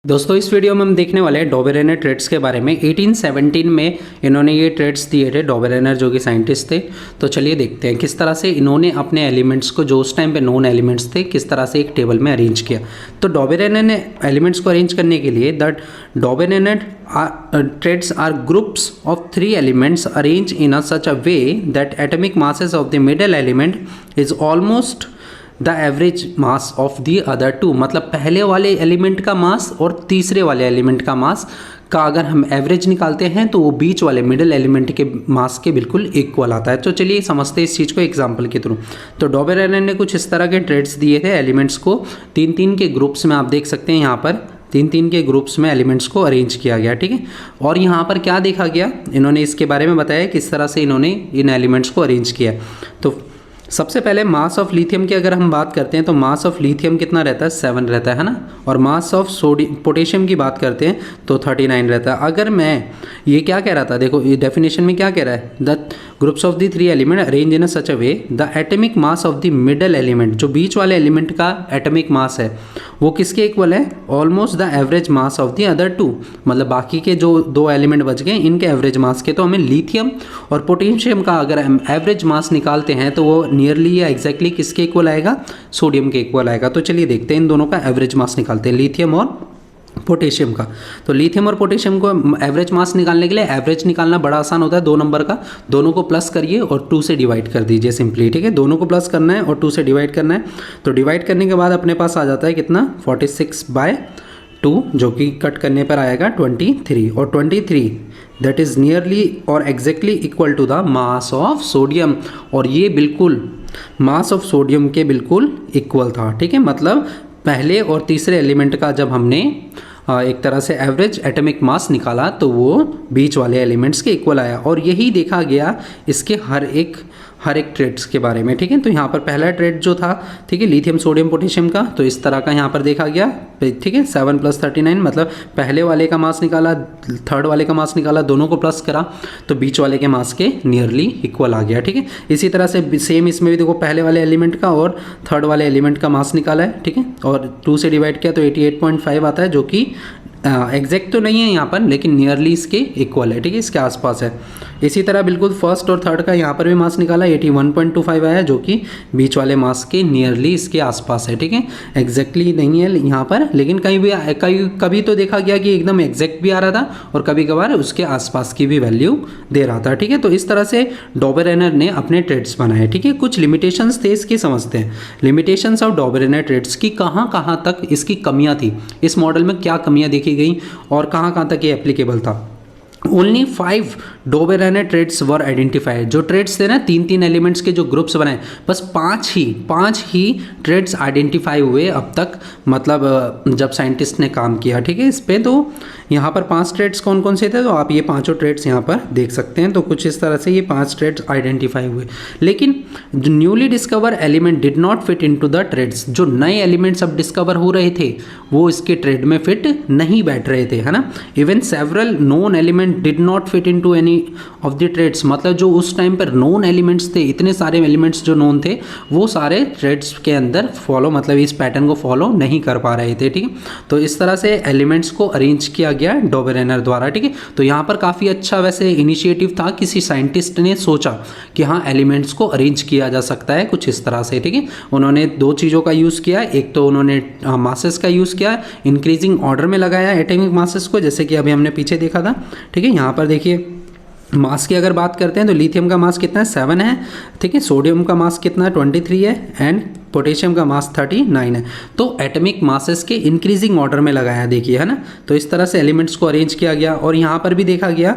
दोस्तों इस वीडियो में हम देखने वाले हैं डॉबेरेनर ट्रेड्स के बारे में। 1817 में इन्होंने ये ट्रेड्स दिए थे, डॉबेरेनर जो कि साइंटिस्ट थे। तो चलिए देखते हैं किस तरह से इन्होंने अपने एलिमेंट्स को, जो उस टाइम पे नोन एलिमेंट्स थे, किस तरह से एक टेबल में अरेंज किया। तो डॉबेरेनर ने एलिमेंट्स को अरेंज करने के लिए the Dobereiner triads are groups of 3 elements arrange in a such a way that atomic masses of the middle element is almost the average mass of the other two. मतलब पहले वाले element का मास और तीसरे वाले एलिमेंट का मास का अगर हम एवरेज निकालते हैं तो वो बीच वाले मिडिल एलिमेंट के मास के बिल्कुल इक्वल आता है। तो चलिए समझते हैं इस चीज़ को एग्जांपल के थ्रू। तो डॉबेरेनर ने कुछ इस तरह के ट्रेड्स दिए थे एलिमेंट्स को 3-3 के ग्रुप्स में। आप देख सकते हैं यहाँ पर 3-3 के ग्रुप्स में एलिमेंट्स को अरेंज किया गया, ठीक है। और यहाँ पर क्या देखा गया, इन्होंने इसके बारे में बताया किस तरह से इन्होंने इन एलिमेंट्स को अरेंज किया। तो सबसे पहले मास ऑफ लिथियम की अगर हम बात करते हैं तो मास ऑफ लिथियम कितना रहता है, 7 रहता है ना। और मास ऑफ पोटेशियम की बात करते हैं तो 39 रहता है। अगर मैं ये क्या कह रहा था, देखो ये डेफिनेशन में क्या कह रहा है, the groups of the 3 element arrange in such a way the atomic mass of the middle element, जो बीच वाले एलिमेंट का एटॉमिक मास है वो किसके इक्वल है, almost the average mass of the other 2। मतलब बाकी के जो 2 एलिमेंट बच गए इनके एवरेज मास के। तो हमें लिथियम और पोटेशियम का अगर हम एवरेज मास निकालते हैं तो वो नियरली या एग्जैक्टली किसके इक्वल आएगा, सोडियम के इक्वल आएगा। तो चलिए देखते हैं इन दोनों का एवरेज मास निकालते हैं, लिथियम और पोटेशियम का। तो लिथियम और पोटेशियम को एवरेज मास निकालने के लिए एवरेज निकालना बड़ा आसान होता है, 2 नंबर का। दोनों को प्लस करिए और 2 से डिवाइड कर दीजिए सिंपली, ठीक है। दोनों को प्लस करना है और 2 से डिवाइड करना है। तो डिवाइड करने के बाद अपने पास आ जाता है कितना, 46/2, जो कि कट करने पर आएगा 23। और 23 दैट इज़ नियरली और exactly equal to the mass of sodium. और ये बिल्कुल मास ऑफ सोडियम के बिल्कुल इक्वल था, ठीक है। मतलब पहले और तीसरे एलिमेंट का जब हमने एक तरह से एवरेज एटॉमिक मास निकाला तो वो बीच वाले एलिमेंट्स के इक्वल आया। और यही देखा गया इसके हर एक ट्रेड्स के बारे में, ठीक है। तो यहाँ पर पहला ट्रेड जो था, ठीक है, लिथियम सोडियम पोटेशियम का, तो इस तरह का यहाँ पर देखा गया, ठीक है। 7 + 39 मतलब पहले वाले का मास निकाला, थर्ड वाले का मास निकाला, दोनों को प्लस करा तो बीच वाले के मास के नियरली इक्वल आ गया, ठीक है। इसी तरह से सेम इसमें भी देखो, पहले वाले एलिमेंट का और थर्ड वाले एलिमेंट का मास निकाला है, ठीक है। और 2 से डिवाइड किया तो 88.5 आता है, जो कि एग्जैक्ट तो नहीं है यहाँ पर लेकिन नियरली इसके इक्वल है, ठीक है, इसके आसपास है। इसी तरह बिल्कुल फर्स्ट और थर्ड का यहाँ पर भी मास निकाला, 81.25 आया, जो कि बीच वाले मास के नियरली इसके आसपास है, ठीक है। एग्जैक्टली नहीं है यहाँ पर, लेकिन कभी तो देखा गया कि एकदम एग्जैक्ट भी आ रहा था और कभी कभार उसके आसपास की भी वैल्यू दे रहा था, ठीक है। तो इस तरह से डॉबेरेनर ने अपने ट्रेड्स बनाए, ठीक है। कुछ लिमिटेशंस थे इसकी, समझते हैं लिमिटेशंस ऑफ डॉबेरेनर ट्रेड्स की, कहाँ तक इसकी कमियाँ थी, इस मॉडल में क्या कमियाँ देखी गई और कहाँ तक ये एप्लीकेबल था। ओनली 5 डॉबेरेनर ट्रेड्स वर आइडेंटिफाइड। जो ट्रेड्स थे ना, 3-3 एलिमेंट्स के जो ग्रुप्स बनाए, बस 5 ही ट्रेड्स आइडेंटिफाई हुए अब तक, मतलब जब साइंटिस्ट ने काम किया, ठीक है, इस पे। तो यहाँ पर 5 ट्रेड्स कौन कौन से थे, तो आप ये 5 ट्रेड्स यहाँ पर देख सकते हैं। तो कुछ इस तरह से ये 5 ट्रेड्स आइडेंटिफाई हुए, लेकिन newly discover element did not fit into the triads. जो नए एलिमेंट्स अब डिस्कवर हो रहे थे वो इसके ट्रेड में फिट नहीं बैठ रहे थे, है ना। Even several known element did not fit into any of the triads. मतलब जो उस टाइम पर नोन एलिमेंट्स थे, इतने सारे एलिमेंट्स जो नोन थे, वो सारे ट्रेड्स के अंदर फॉलो, मतलब इस पैटर्न को फॉलो नहीं कर पा रहे थे, ठीक है। तो इस तरह से एलिमेंट्स को अरेंज किया गया डॉबेरेनर द्वारा, ठीक है। तो यहाँ पर काफ़ी अच्छा वैसे इनिशिएटिव था, किसी साइंटिस्ट ने सोचा कि हाँ एलिमेंट्स को अरेंज किया जा सकता है कुछ इस तरह से, ठीक है। उन्होंने 2 चीज़ों का यूज़ किया, एक तो उन्होंने मासेस का यूज़ किया, इंक्रीजिंग ऑर्डर में लगाया एटॉमिक मासेस को, जैसे कि अभी हमने पीछे देखा था, ठीक है। यहाँ पर देखिए मास की अगर बात करते हैं तो लिथियम का मास कितना है, 7 है, ठीक है। सोडियम का मास कितना है, 23 है, एंड पोटेशियम का मास 39 है। तो एटॉमिक मासेस के इंक्रीजिंग ऑर्डर में लगाया, देखिए, है ना। तो इस तरह से एलिमेंट्स को अरेंज किया गया। और यहाँ पर भी देखा गया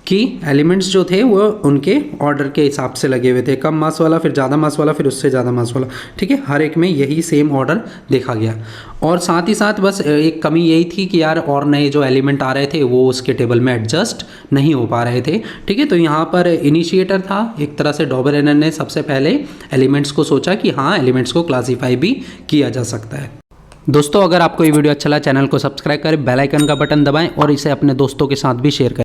कि एलिमेंट्स जो थे वो उनके ऑर्डर के हिसाब से लगे हुए थे, कम मास वाला, फिर ज़्यादा मास वाला, फिर उससे ज़्यादा मास वाला, ठीक है। हर एक में यही सेम ऑर्डर देखा गया। और साथ ही साथ बस एक कमी यही थी कि यार और नए जो एलिमेंट आ रहे थे वो उसके टेबल में एडजस्ट नहीं हो पा रहे थे, ठीक है। तो यहाँ पर इनिशिएटर था एक तरह से डॉबेरेनर ने सबसे पहले एलिमेंट्स को सोचा कि हाँ एलिमेंट्स को क्लासीफाई भी किया जा सकता है। दोस्तों अगर आपको ये वीडियो अच्छा लगा, चैनल को सब्सक्राइब करें, बेल आइकन का बटन दबाएं और इसे अपने दोस्तों के साथ भी शेयर करें।